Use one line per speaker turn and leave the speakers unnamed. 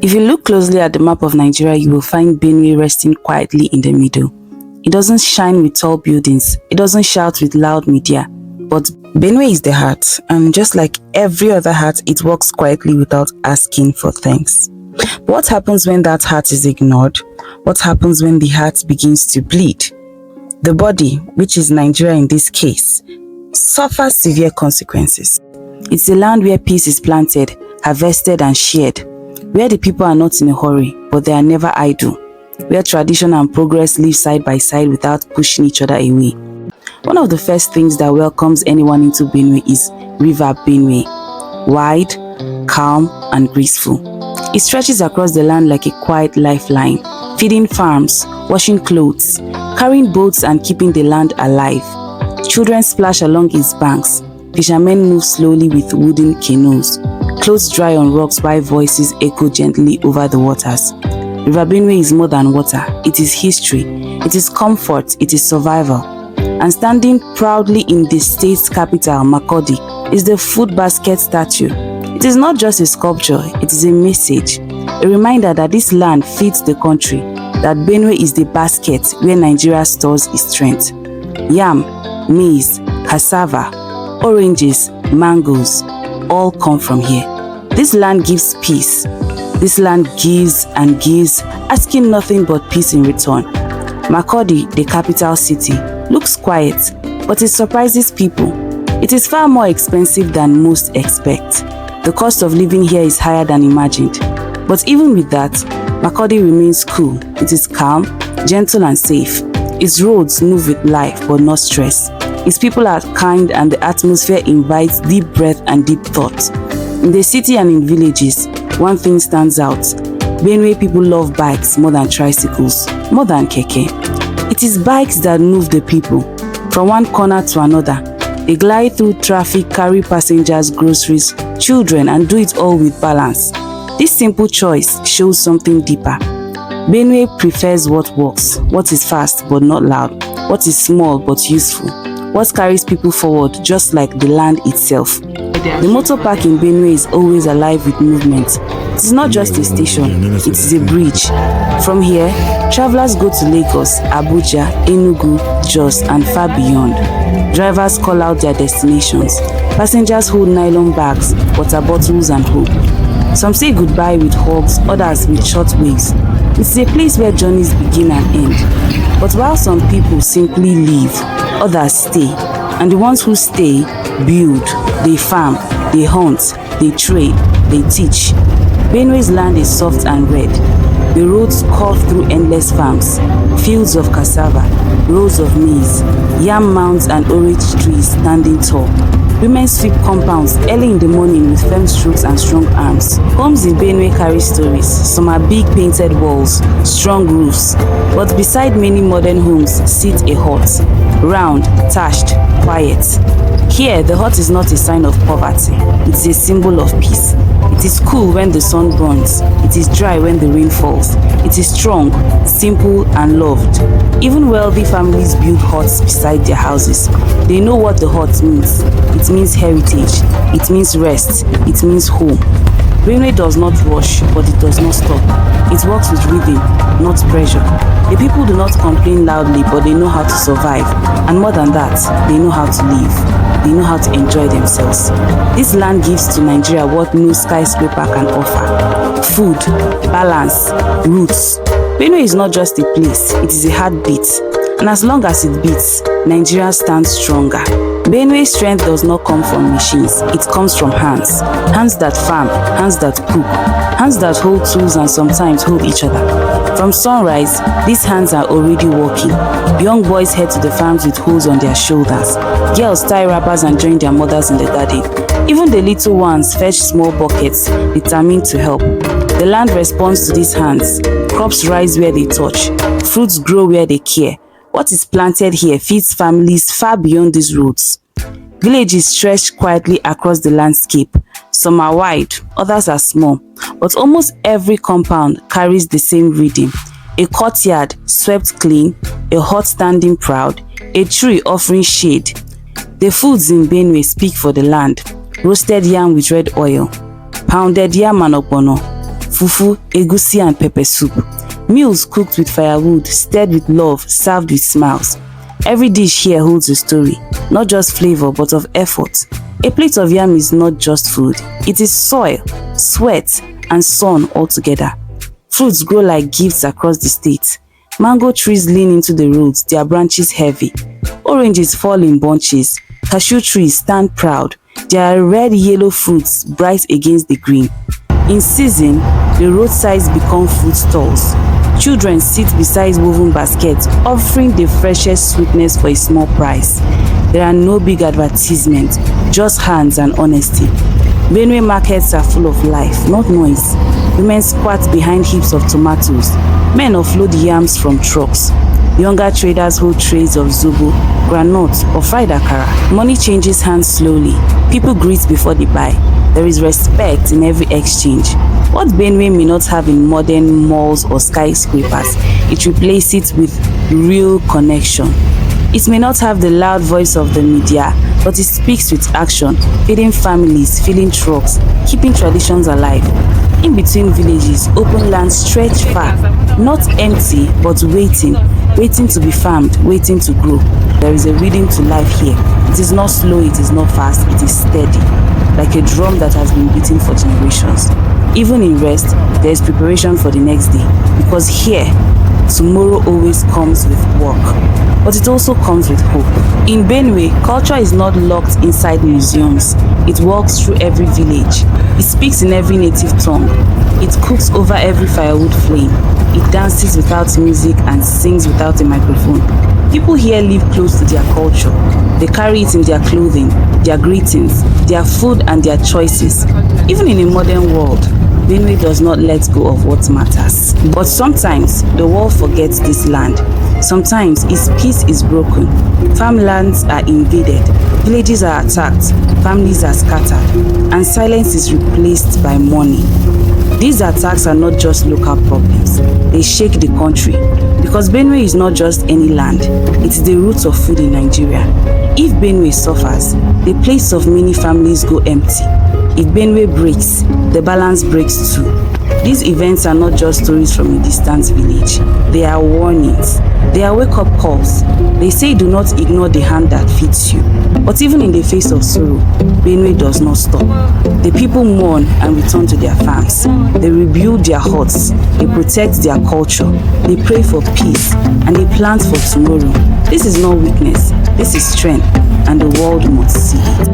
If you look closely at the map of Nigeria, you will find Benue resting quietly in the middle. It doesn't shine with tall buildings, it doesn't shout with loud media, but Benue is the heart, and just like every other heart, it works quietly without asking for thanks. But what happens when that heart is ignored? What happens when the heart begins to bleed? The body, which is Nigeria in this case, suffers severe consequences. It's a land where peace is planted, harvested and shared, where the people are not in a hurry, but they are never idle, where tradition and progress live side by side without pushing each other away. One of the first things that welcomes anyone into Benue is River Benue, wide, calm and graceful. It stretches across the land like a quiet lifeline, feeding farms, washing clothes, carrying boats and keeping the land alive. Children splash along its banks, fishermen move slowly with wooden canoes, clothes dry on rocks while voices echo gently over the waters. River Benue is more than water, it is history, it is comfort, it is survival. And standing proudly in the state's capital, Makurdi, is the food basket statue. It is not just a sculpture, it is a message, a reminder that this land feeds the country, that Benue is the basket where Nigeria stores its strength. Yam, maize, cassava, oranges, mangoes, all come from here. This land gives peace. This land gives and gives, asking nothing but peace in return. Makurdi, the capital city, looks quiet, but it surprises people. It is far more expensive than most expect. The cost of living here is higher than imagined. But even with that, Makurdi remains cool. It is calm, gentle and safe. Its roads move with life but not stress. Its people are kind and the atmosphere invites deep breath and deep thought. In the city and in villages, one thing stands out. Benue people love bikes more than tricycles, more than keke. It is bikes that move the people from one corner to another. They glide through traffic, carry passengers, groceries, children, and do it all with balance. This simple choice shows something deeper. Benue prefers what works, what is fast but not loud, what is small but useful, what carries people forward just like the land itself. The motor park in Benue is always alive with movement. It is not just a station, it is a bridge. From here, travelers go to Lagos, Abuja, Enugu, Jos and far beyond. Drivers call out their destinations. Passengers hold nylon bags, water bottles and hope. Some say goodbye with hugs, others with short waves. It's a place where journeys begin and end. But while some people simply leave, others stay. And the ones who stay, build, they farm, they hunt, they trade, they teach. Benue's land is soft and red. The roads curve through endless farms, fields of cassava, rows of maize, yam mounds and orange trees standing tall. Women sweep compounds early in the morning with firm strokes and strong arms. Homes in Benue carry stories. Some are big painted walls, strong roofs. But beside many modern homes sits a hut, round, thatched, quiet. Here, the hut is not a sign of poverty. It's a symbol of peace. It is cool when the sun burns. It is dry when the rain falls. It is strong, simple, and loved. Even wealthy families build huts beside their houses. They know what the hut means. It means heritage. It means rest. It means home. Benue does not rush, but it does not stop. It works with rhythm, not pressure. The people do not complain loudly, but they know how to survive. And more than that, they know how to live. They know how to enjoy themselves. This land gives to Nigeria what no skyscraper can offer: food, balance, roots. Benue is not just a place, it is a heartbeat. And as long as it beats, Nigeria stands stronger. Benue's strength does not come from machines, it comes from hands. Hands that farm, hands that cook, hands that hold tools and sometimes hold each other. From sunrise, these hands are already working. Young boys head to the farms with hoes on their shoulders. Girls tie wrappers and join their mothers in the garden. Even the little ones fetch small buckets, determined to help. The land responds to these hands. Crops rise where they touch. Fruits grow where they care. What is planted here feeds families far beyond these roads. Villages stretch quietly across the landscape. Some are wide, others are small, but almost every compound carries the same rhythm. A courtyard swept clean, a hut standing proud, a tree offering shade. The foods in Benue speak for the land. Roasted yam with red oil, pounded yam and ogbono, fufu, egusi and pepper soup. Meals cooked with firewood, stirred with love, served with smiles. Every dish here holds a story, not just flavor but of effort. A plate of yam is not just food, it is soil, sweat and sun all together. Fruits grow like gifts across the state. Mango trees lean into the roads, their branches heavy. Oranges fall in bunches. Cashew trees stand proud, their red-yellow fruits bright against the green. In season, the roadsides become food stalls. Children sit beside woven baskets, offering the freshest sweetness for a small price. There are no big advertisements, just hands and honesty. Benue markets are full of life, not noise. Women squat behind heaps of tomatoes. Men offload yams from trucks. Younger traders hold trays of zobo, groundnut or fried akara. Money changes hands slowly. People greet before they buy. There is respect in every exchange. What Benue may not have in modern malls or skyscrapers, it replaces it with real connection. It may not have the loud voice of the media, but it speaks with action, feeding families, filling trucks, keeping traditions alive. In between villages, open lands stretch far, not empty, but waiting to be farmed, waiting to grow. There is a rhythm to life here. It is not slow, it is not fast, it is steady, like a drum that has been beating for generations. Even in rest, there is preparation for the next day, because here, tomorrow always comes with work, but it also comes with hope. In Benue, culture is not locked inside museums. It walks through every village. It speaks in every native tongue. It cooks over every firewood flame. It dances without music and sings without a microphone. People here live close to their culture. They carry it in their clothing, their greetings, their food and their choices. Even in a modern world, Benue does not let go of what matters. But sometimes the world forgets this land. Sometimes its peace is broken. Farmlands are invaded, villages are attacked, families are scattered, and silence is replaced by mourning. These attacks are not just local problems, they shake the country. Because Benue is not just any land, it's the root of food in Nigeria. If Benue suffers, the place of many families go empty. If Benue breaks, the balance breaks too. These events are not just stories from a distant village. They are warnings. They are wake-up calls. They say do not ignore the hand that feeds you. But even in the face of sorrow, Benue does not stop. The people mourn and return to their farms. They rebuild their huts. They protect their culture. They pray for peace. And they plant for tomorrow. This is not weakness. This is strength. And the world must see it.